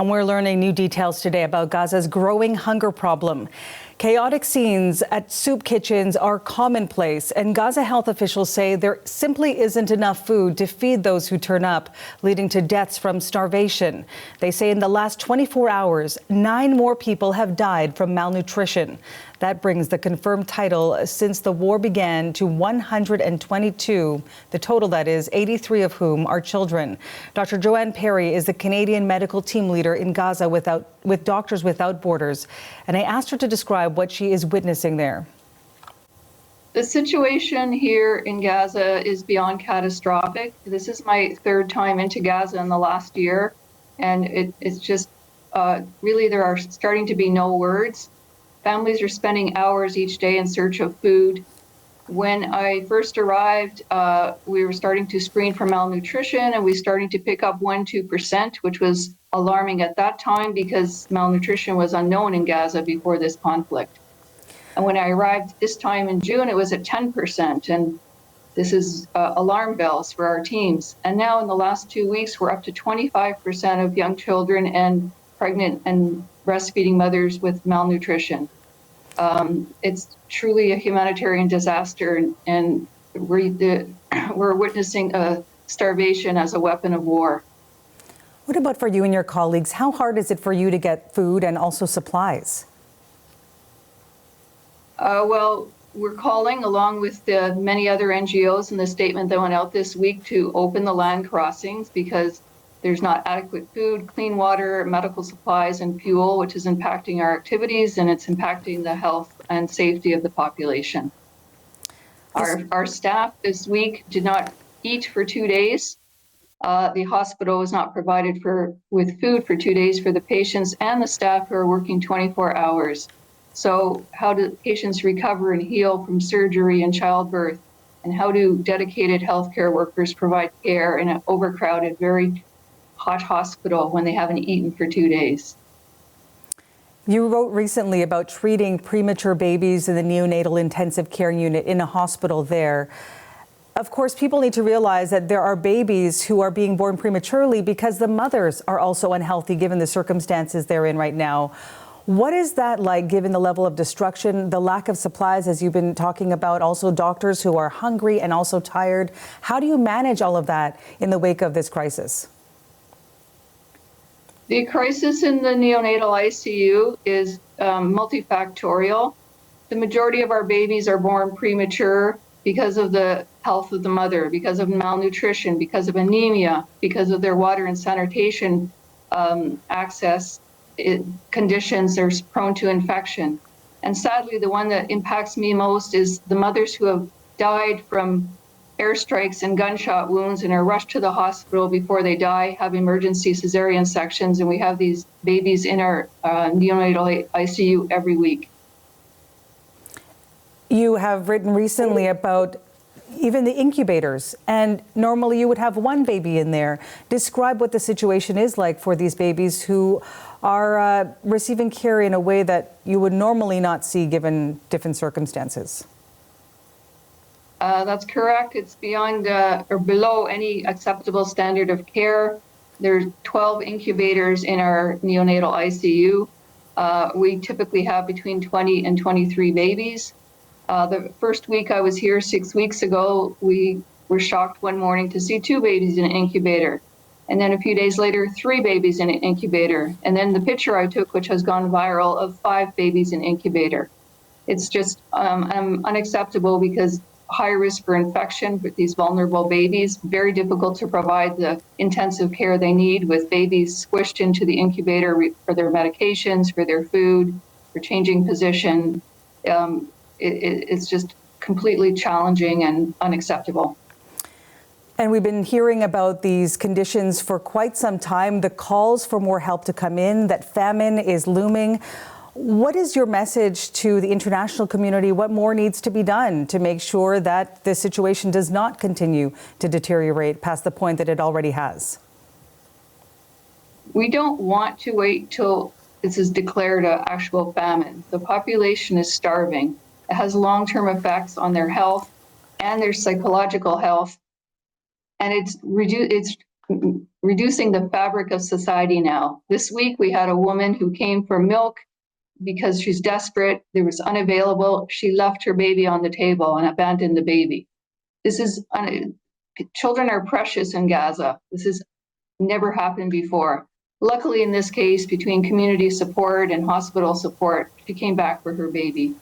And we're learning new details today about Gaza's growing hunger problem. Chaotic scenes at soup kitchens are commonplace, and Gaza health officials say there simply isn't enough food to feed those who turn up, leading to deaths from starvation. They say in the last 24 hours, 9 more people have died from malnutrition. That brings the confirmed total since the war began to 122. The total, that is, 83 of whom are children. Dr. Joanne Perry is the Canadian medical team leader in Gaza with Doctors Without Borders, and I asked her to describe what she is witnessing there. The situation here in Gaza is beyond catastrophic. This is my 3rd time into Gaza in the last year, and it's just really there are starting to be no words. Families are spending hours each day in search of food. When I first arrived, we were starting to screen for malnutrition, and we started to pick up 1-2%, which was alarming at that time because malnutrition was unknown in Gaza before this conflict. And when I arrived this time in June, it was at 10%, and this is alarm bells for our teams. And now in the last 2 weeks, we're up to 25% of young children and pregnant and breastfeeding mothers with malnutrition. It's truly a humanitarian disaster, and we're witnessing starvation as a weapon of war. What about for you and your colleagues? How hard is it for you to get food and also supplies? Well, we're calling, along with the many other NGOs in the statement that went out this week, to open the land crossings because there's not adequate food, clean water, medical supplies, and fuel, which is impacting our activities, and it's impacting the health and safety of the population. Our staff this week did not eat for 2 days. The hospital was not provided with food for 2 days for the patients and the staff who are working 24 hours. So how do patients recover and heal from surgery and childbirth? And how do dedicated healthcare workers provide care in an overcrowded, very hot hospital when they haven't eaten for 2 days? You wrote recently about treating premature babies in the neonatal intensive care unit in a hospital there. Of course, people need to realize that there are babies who are being born prematurely because the mothers are also unhealthy given the circumstances they're in right now. What is that like given the level of destruction, the lack of supplies, as you've been talking about, also doctors who are hungry and also tired? How do you manage all of that in the wake of this crisis? The crisis in the neonatal ICU is multifactorial. The majority of our babies are born premature because of the health of the mother, because of malnutrition, because of anemia, because of their water and sanitation access conditions. They're prone to infection. And sadly, the one that impacts me most is the mothers who have died from airstrikes and gunshot wounds and are rushed to the hospital before they die, have emergency cesarean sections, and we have these babies in our neonatal ICU every week. You have written recently about even the incubators, and normally you would have one baby in there. Describe what the situation is like for these babies who are receiving care in a way that you would normally not see given different circumstances. That's correct. It's beyond or below any acceptable standard of care. There's 12 incubators in our neonatal ICU. We typically have between 20 and 23 babies. The first week I was here 6 weeks ago, we were shocked one morning to see 2 babies in an incubator. And then a few days later, 3 babies in an incubator. And then the picture I took, which has gone viral, of 5 babies in incubator. It's just unacceptable because high risk for infection with these vulnerable babies, very difficult to provide the intensive care they need with babies squished into the incubator for their medications, for their food, for changing position. It's just completely challenging and unacceptable. And we've been hearing about these conditions for quite some time, the calls for more help to come in, that famine is looming. What is your message to the international community? What more needs to be done to make sure that this situation does not continue to deteriorate past the point that it already has? We don't want to wait till this is declared an actual famine. The population is starving. It has long-term effects on their health and their psychological health. And it's reducing the fabric of society now. This week, we had a woman who came for milk because she's desperate. There was unavailable. She left her baby on the table and abandoned the baby. Children are precious in Gaza. This has never happened before. Luckily, in this case, between community support and hospital support, she came back for her baby.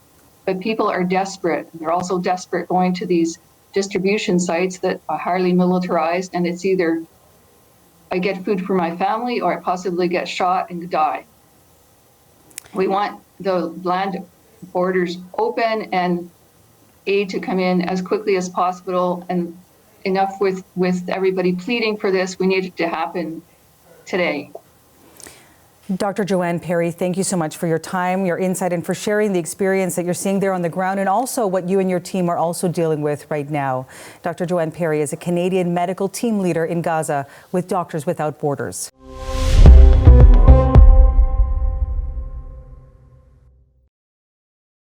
But people are desperate. They're also desperate going to these distribution sites that are highly militarized, and it's either I get food for my family or I possibly get shot and die. We want the land borders open and aid to come in as quickly as possible, and enough with everybody pleading for this. We need it to happen today. Dr. Joanne Perry, thank you so much for your time, your insight, and for sharing the experience that you're seeing there on the ground, and also what you and your team are also dealing with right now. Dr. Joanne Perry is a Canadian medical team leader in Gaza with Doctors Without Borders.